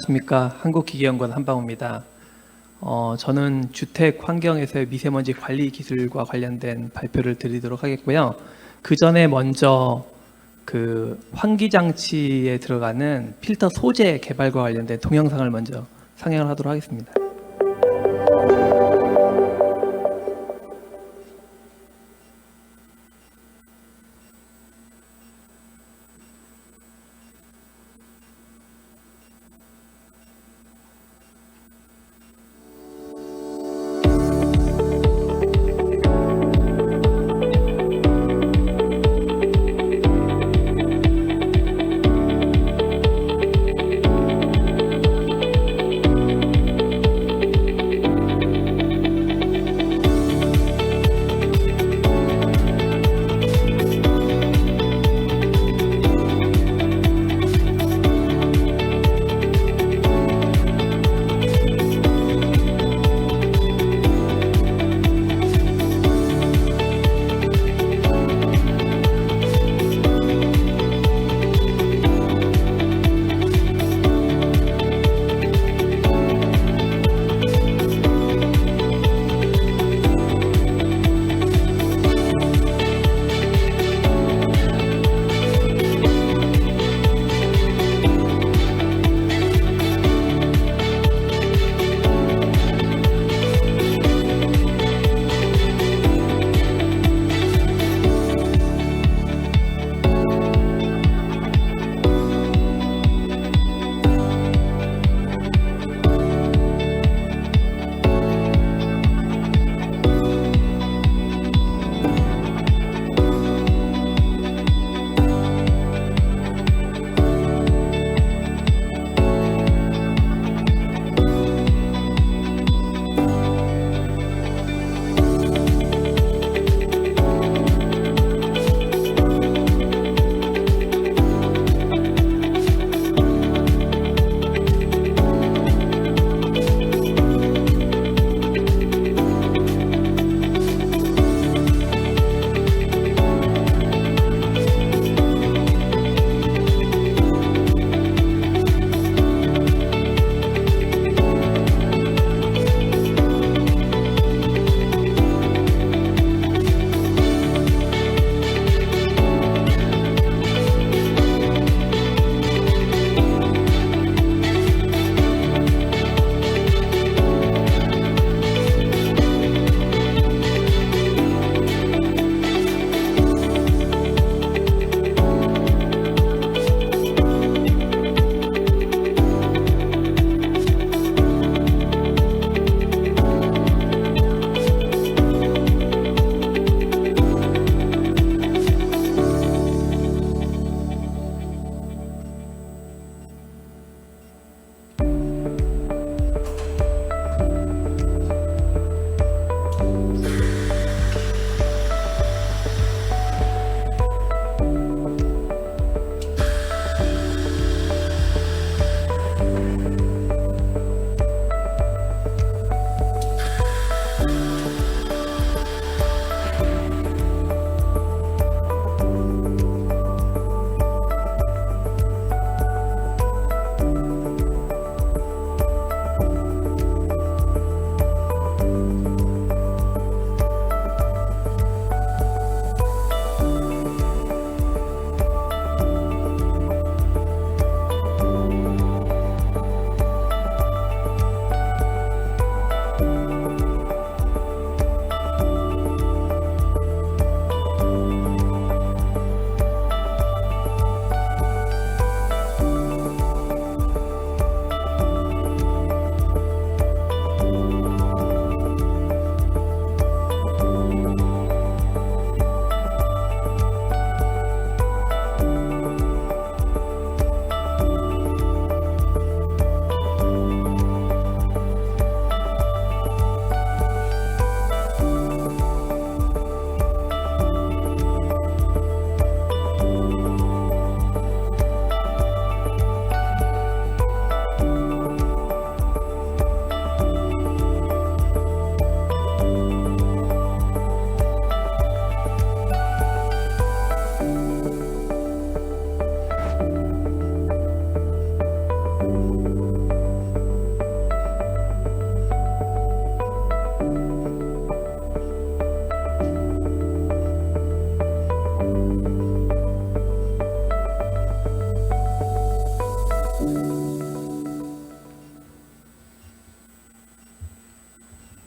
안녕하십니까. 한국기계연구원 한방우입니다. 저는 주택 환경에서의 미세먼지 관리 기술과 관련된 발표를 드리도록 하겠고요. 그 전에 먼저 그 환기장치에 들어가는 필터 소재 개발과 관련된 동영상을 먼저 상영을 하도록 하겠습니다.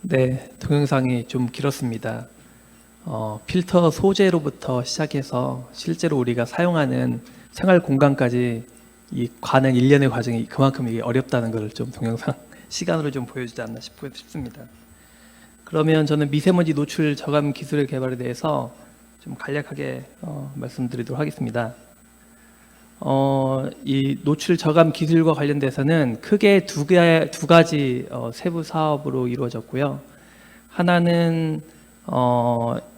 네, 동영상이 좀 길었습니다. 필터 소재로부터 시작해서 실제로 우리가 사용하는 생활 공간까지 이 가는 일련의 과정이 그만큼 이게 어렵다는 것을 좀 동영상 시간으로 좀 보여주지 않나 싶습니다. 그러면 저는 미세먼지 노출 저감 기술의 개발에 대해서 좀 간략하게 말씀드리도록 하겠습니다. 이 노출 저감 기술과 관련돼서는 크게 두 가지 세부 사업으로 이루어졌고요. 하나는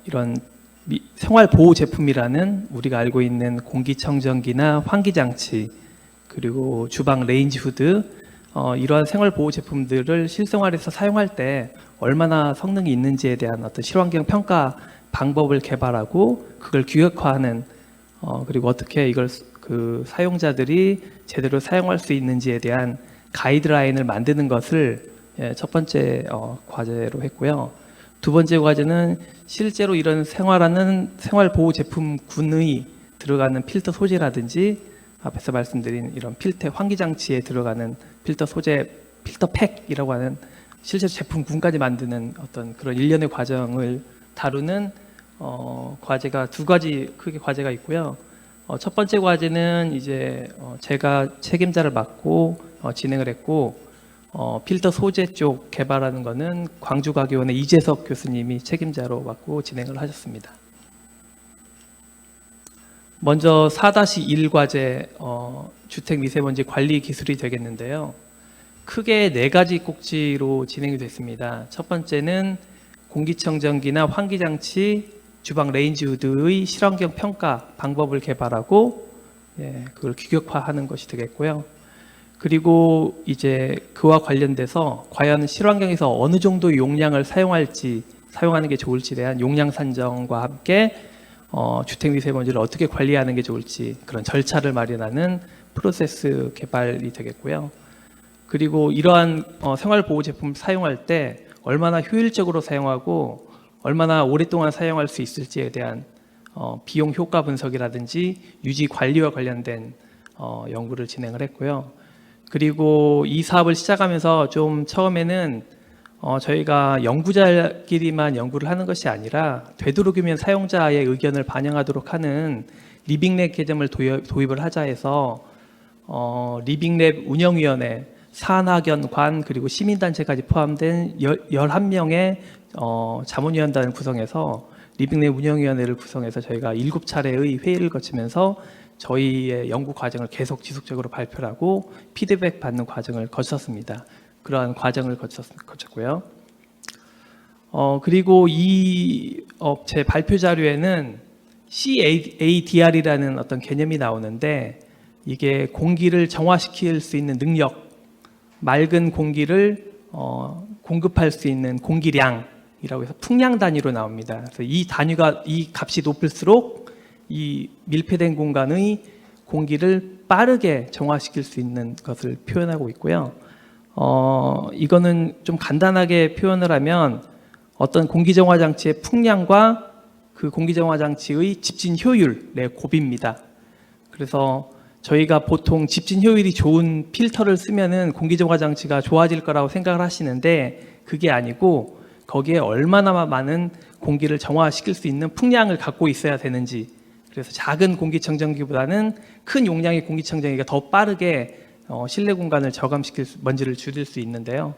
이런 생활 보호 제품이라는 우리가 알고 있는 공기청정기나 환기장치, 그리고 주방 레인지 후드, 이러한 생활 보호 제품들을 실생활에서 사용할 때 얼마나 성능이 있는지에 대한 어떤 실환경 평가 방법을 개발하고 그걸 규격화하는, 그리고 어떻게 이걸 그 사용자들이 제대로 사용할 수 있는지에 대한 가이드라인을 만드는 것을 첫 번째 과제로 했고요. 두 번째 과제는 실제로 이런 생활 보호 제품군의 들어가는 필터 소재라든지 앞에서 말씀드린 이런 필터 환기 장치에 들어가는 필터 소재, 필터 팩이라고 하는 실제로 제품군까지 만드는 어떤 그런 일련의 과정을 다루는 과제가 두 가지 크게 과제가 있고요. 첫 번째 과제는 이제 제가 책임자를 맡고 진행을 했고, 필터 소재 쪽 개발하는 거는 광주과기원의 이재석 교수님이 책임자로 맡고 진행을 하셨습니다. 먼저 4-1 과제 주택 미세먼지 관리 기술이 되겠는데요. 크게 4가지 꼭지로 진행이 됐습니다. 첫 번째는 공기청정기나 환기장치, 주방 레인지 후드의 실환경 평가 방법을 개발하고 그걸 규격화하는 것이 되겠고요. 그리고 이제 그와 관련돼서 과연 실환경에서 어느 정도 용량을 사용하는 게 좋을지에 대한 용량 산정과 함께 주택 미세먼지를 어떻게 관리하는 게 좋을지 그런 절차를 마련하는 프로세스 개발이 되겠고요. 그리고 이러한 생활보호 제품 사용할 때 얼마나 효율적으로 사용하고 얼마나 오랫동안 사용할 수 있을지에 대한 비용 효과 분석이라든지 유지 관리와 관련된 연구를 진행을 했고요. 그리고 이 사업을 시작하면서 좀 처음에는 저희가 연구자끼리만 연구를 하는 것이 아니라 되도록이면 사용자의 의견을 반영하도록 하는 리빙랩 개념을 도입을 하자 해서 리빙랩 운영위원회, 산학연관 그리고 시민단체까지 포함된 11명의 자문위원단을 구성해서 리빙랩 운영위원회를 구성해서 저희가 7차례의 회의를 거치면서 저희의 연구 과정을 계속 지속적으로 발표를 하고 피드백 받는 과정을 거쳤습니다. 그러한 과정을 거쳤고요. 그리고 이 업체 발표 자료에는 CADR이라는 어떤 개념이 나오는데 이게 공기를 정화시킬 수 있는 능력, 맑은 공기를 공급할 수 있는 공기량이라고 해서 풍량 단위로 나옵니다. 그래서 이 값이 높을수록 이 밀폐된 공간의 공기를 빠르게 정화시킬 수 있는 것을 표현하고 있고요. 이거는 좀 간단하게 표현을 하면 어떤 공기정화 장치의 풍량과 그 공기정화 장치의 집진 효율의 곱입니다. 그래서 저희가 보통 집진 효율이 좋은 필터를 쓰면은 공기정화 장치가 좋아질 거라고 생각을 하시는데 그게 아니고 거기에 얼마나 많은 공기를 정화시킬 수 있는 풍량을 갖고 있어야 되는지, 그래서 작은 공기청정기보다는 큰 용량의 공기청정기가 더 빠르게 실내 공간을 저감시킬 먼지를 줄일 수 있는데요.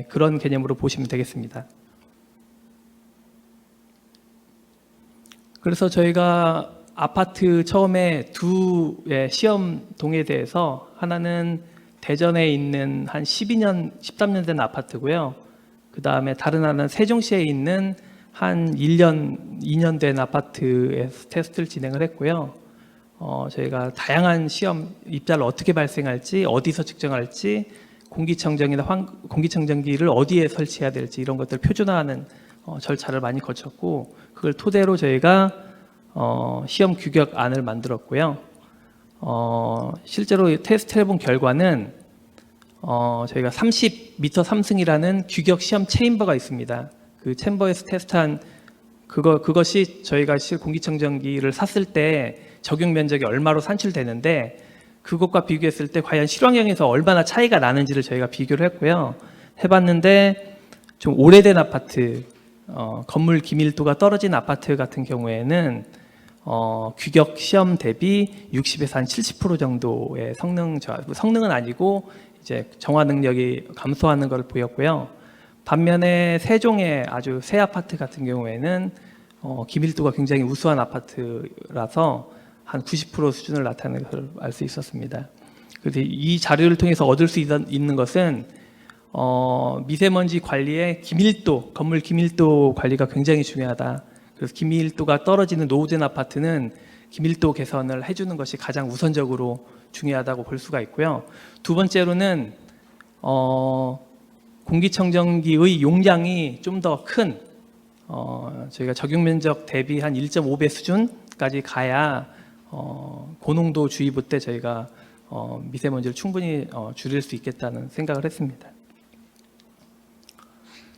그런 개념으로 보시면 되겠습니다. 그래서 저희가 아파트 처음에 두 시험동에 대해서 하나는 대전에 있는 한 13년 된 아파트고요. 그 다음에 다른 하나는 세종시에 있는 한 1년, 2년 된 아파트에서 테스트를 진행을 했고요. 저희가 다양한 시험 입자를 어떻게 발생할지, 어디서 측정할지, 공기청정기를 어디에 설치해야 될지 이런 것들을 표준화하는 절차를 많이 거쳤고, 그걸 토대로 저희가 시험 규격안을 만들었고요. 실제로 테스트 해본 결과는 저희가 30m 3승이라는 규격 시험 체인버가 있습니다. 그 챔버에서 테스트한 그것이 저희가 공기청정기를 샀을 때 적용 면적이 얼마로 산출되는데 그것과 비교했을 때 과연 실환경에서 얼마나 차이가 나는지를 저희가 비교를 했고요. 해봤는데 좀 오래된 아파트, 건물 기밀도가 떨어진 아파트 같은 경우에는 규격 시험 대비 60에서 한 70% 정도의 성능은 아니고 이제 정화 능력이 감소하는 것을 보였고요. 반면에 세종의 아주 새 아파트 같은 경우에는 기밀도가 굉장히 우수한 아파트라서 한 90% 수준을 나타내는 것을 알 수 있었습니다. 그래서 이 자료를 통해서 얻을 수 있는 것은 미세먼지 관리의 기밀도, 건물 기밀도 관리가 굉장히 중요하다. 그래서 기밀도가 떨어지는 노후된 아파트는 기밀도 개선을 해주는 것이 가장 우선적으로 중요하다고 볼 수가 있고요. 두 번째로는 공기청정기의 용량이 좀 더 큰 저희가 적용 면적 대비 한 1.5배 수준까지 가야 고농도 주의보 때 저희가 미세먼지를 충분히 줄일 수 있겠다는 생각을 했습니다.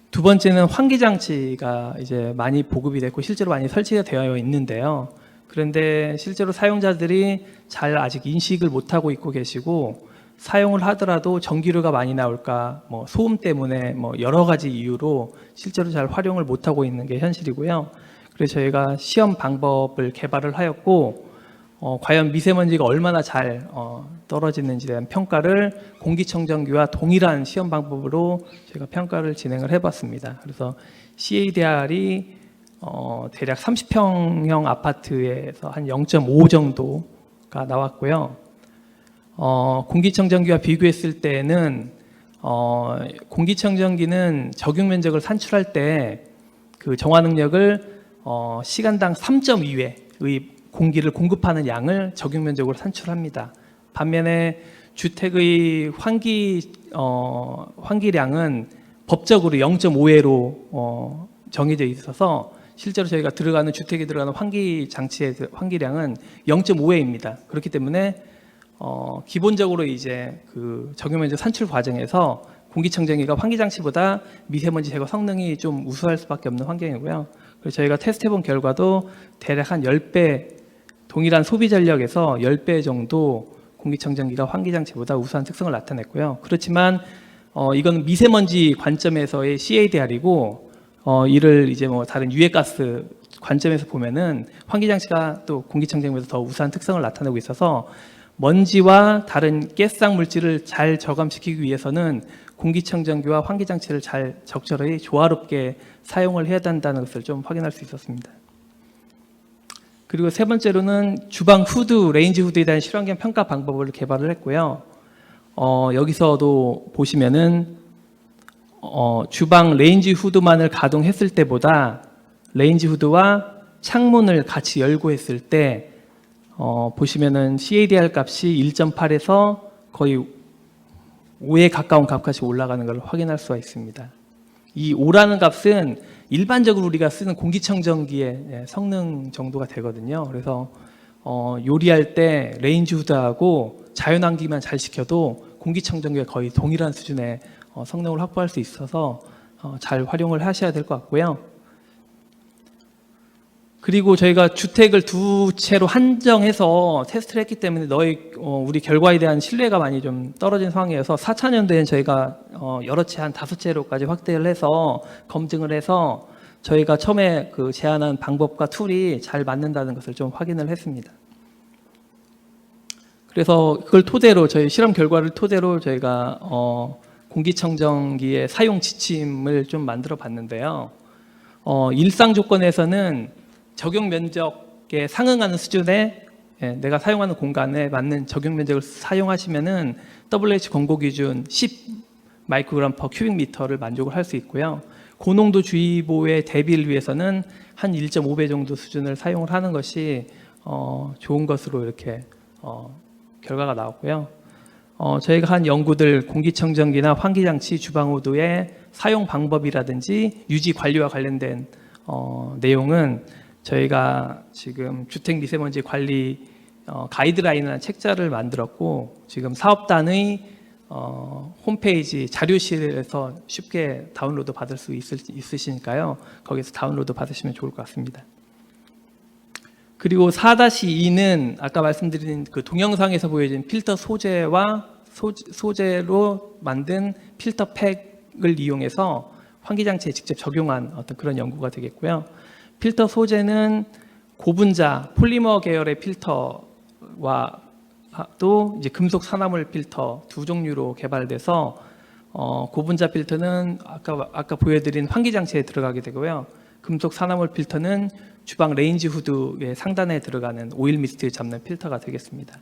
두 번째는 환기장치가 이제 많이 보급이 됐고 실제로 많이 설치가 되어 있는데요. 그런데 실제로 사용자들이 잘 아직 인식을 못하고 있고 계시고 사용을 하더라도 전기료가 많이 나올까, 소음 때문에 여러 가지 이유로 실제로 잘 활용을 못하고 있는 게 현실이고요. 그래서 저희가 시험 방법을 개발을 하였고 과연 미세먼지가 얼마나 잘 떨어지는지에 대한 평가를 공기청정기와 동일한 시험 방법으로 제가 평가를 진행을 해봤습니다. 그래서 CADR이 대략 30평형 아파트에서 한 0.5 정도가 나왔고요. 공기청정기와 비교했을 때는 공기청정기는 적용 면적을 산출할 때 그 정화 능력을 시간당 3.2회의 공기를 공급하는 양을 적용 면적으로 산출합니다. 반면에 주택의 환기량은 법적으로 0.5회로 정해져 있어서 실제로 저희가 들어가는 주택에 들어가는 환기 장치의 환기량은 0.5회입니다. 그렇기 때문에 기본적으로 이제 그 적용 면적 산출 과정에서 공기청정기가 환기 장치보다 미세먼지 제거 성능이 좀 우수할 수밖에 없는 환경이고요. 그래서 저희가 테스트해본 결과도 대략 한 10배 동일한 소비 전력에서 10배 정도 공기청정기가 환기장치보다 우수한 특성을 나타냈고요. 그렇지만 이건 미세먼지 관점에서의 CADR이고 이를 이제 다른 유해가스 관점에서 보면은 환기장치가 또 공기청정기보다 더 우수한 특성을 나타내고 있어서 먼지와 다른 가스상 물질을 잘 저감시키기 위해서는 공기청정기와 환기장치를 잘 적절히 조화롭게 사용을 해야 한다는 것을 좀 확인할 수 있었습니다. 그리고 세 번째로는 주방 후드, 레인지 후드에 대한 실환경 평가 방법을 개발을 했고요. 여기서도 보시면은 주방 레인지 후드만을 가동했을 때보다 레인지 후드와 창문을 같이 열고 했을 때 보시면은 CADR 값이 1.8에서 거의 5에 가까운 값까지 올라가는 걸 확인할 수가 있습니다. 이 5라는 값은 일반적으로 우리가 쓰는 공기청정기의 성능 정도가 되거든요. 그래서 요리할 때 레인지 후드하고 자연환기만 잘 시켜도 공기청정기가 거의 동일한 수준의 성능을 확보할 수 있어서 잘 활용을 하셔야 될 것 같고요. 그리고 저희가 주택을 두 채로 한정해서 테스트를 했기 때문에 우리 결과에 대한 신뢰가 많이 좀 떨어진 상황이어서 4차년도에는 저희가 여러 채 한 5채로까지 확대를 해서 검증을 해서 저희가 처음에 그 제안한 방법과 툴이 잘 맞는다는 것을 좀 확인을 했습니다. 그래서 그걸 토대로 저희 실험 결과를 토대로 저희가 공기청정기의 사용 지침을 좀 만들어 봤는데요. 일상 조건에서는 적용 면적에 상응하는 수준의 내가 사용하는 공간에 맞는 적용 면적을 사용하시면은 WH 권고 기준 10 마이크로그램 퍼 큐빅미터를 만족을 할 수 있고요. 고농도 주의보의 대비를 위해서는 한 1.5배 정도 수준을 사용을 하는 것이 좋은 것으로 이렇게 결과가 나왔고요. 저희가 한 연구들 공기청정기나 환기장치, 주방후드의 사용 방법이라든지 유지 관리와 관련된 내용은 저희가 지금 주택 미세먼지 관리 가이드라인이라는 책자를 만들었고 지금 사업단의 홈페이지 자료실에서 쉽게 다운로드 받을 수 있으시니까요. 거기서 다운로드 받으시면 좋을 것 같습니다. 그리고 4-2는 아까 말씀드린 그 동영상에서 보여진 필터 소재와 소재로 만든 필터 팩을 이용해서 환기장치에 직접 적용한 어떤 그런 연구가 되겠고요. 필터 소재는 고분자 폴리머 계열의 필터와 또 이제 금속 산화물 필터 두 종류로 개발돼서 고분자 필터는 아까 보여드린 환기장치에 들어가게 되고요. 금속 산화물 필터는 주방 레인지 후드의 상단에 들어가는 오일 미스트 잡는 필터가 되겠습니다.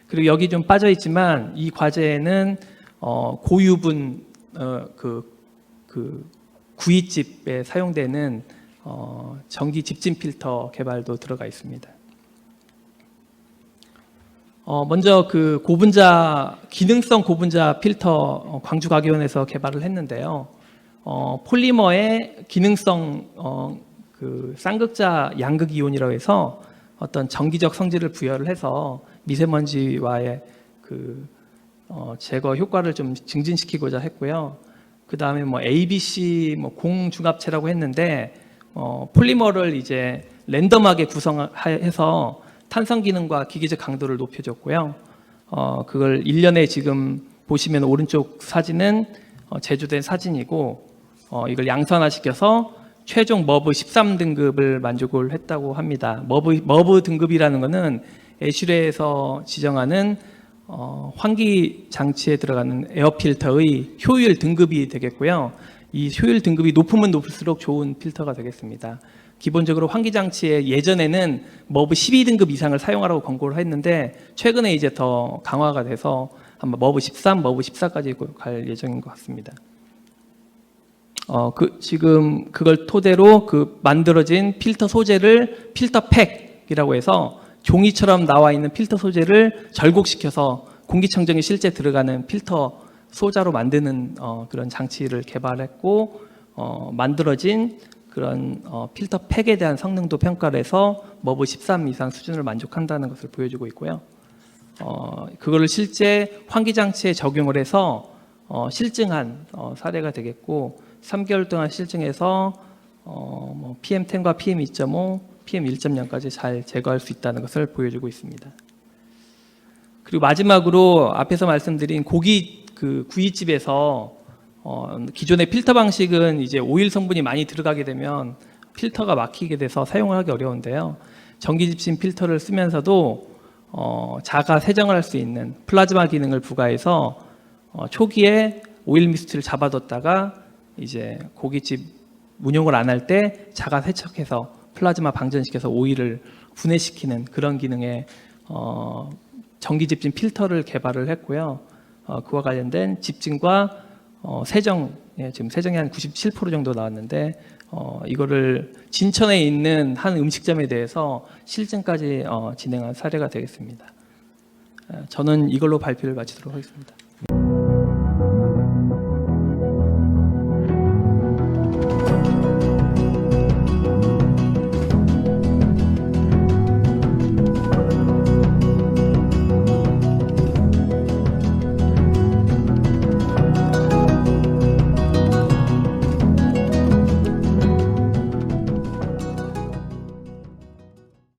그리고 여기 좀 빠져 있지만 이 과제에는 고유분 구이집에 사용되는 전기 집진 필터 개발도 들어가 있습니다. 먼저 그 기능성 고분자 필터 광주과기원에서 개발을 했는데요. 폴리머의 기능성 쌍극자 양극 이온이라고 해서 어떤 전기적 성질을 부여를 해서 미세먼지와의 제거 효과를 좀 증진시키고자 했고요. 그 다음에 ABC 공중합체라고 했는데 폴리머를 이제 랜덤하게 구성해서 탄성 기능과 기계적 강도를 높여줬고요. 그걸 1년에 지금 보시면 오른쪽 사진은 제조된 사진이고 이걸 양산화시켜서 최종 머브 13등급을 만족을 했다고 합니다. 머브 등급이라는 것은 애슐레에서 지정하는 환기 장치에 들어가는 에어필터의 효율 등급이 되겠고요. 이 효율 등급이 높으면 높을수록 좋은 필터가 되겠습니다. 기본적으로 환기 장치에 예전에는 머브 12등급 이상을 사용하라고 권고를 했는데 최근에 이제 더 강화가 돼서 아마 머브 13, 머브 14까지 갈 예정인 것 같습니다. 지금 그걸 토대로 만들어진 필터 소재를 필터 팩이라고 해서 종이처럼 나와 있는 필터 소재를 절곡시켜서 공기청정기 실제 들어가는 필터 소자로 만드는 그런 장치를 개발했고 만들어진 그런 필터 팩에 대한 성능도 평가를 해서 머브 13 이상 수준을 만족한다는 것을 보여주고 있고요. 그거를 실제 환기장치에 적용을 해서 실증한 사례가 되겠고 3개월 동안 실증해서 PM10과 PM2.5, PM1.0까지 잘 제거할 수 있다는 것을 보여주고 있습니다. 그리고 마지막으로 앞에서 말씀드린 구이집에서 기존의 필터 방식은 이제 오일 성분이 많이 들어가게 되면 필터가 막히게 돼서 사용을 하기 어려운데요. 전기 집신 필터를 쓰면서도 자가 세정을 할 수 있는 플라즈마 기능을 부과해서 초기에 오일 미스트를 잡아뒀다가 이제 고깃집 운용을 안 할 때 자가 세척해서 플라즈마 방전시켜서 오일을 분해시키는 그런 기능의 전기 집진 필터를 개발을 했고요. 그와 관련된 집진과 세정, 지금 세정이 한 97% 정도 나왔는데 이거를 진천에 있는 한 음식점에 대해서 실증까지 진행한 사례가 되겠습니다. 저는 이걸로 발표를 마치도록 하겠습니다.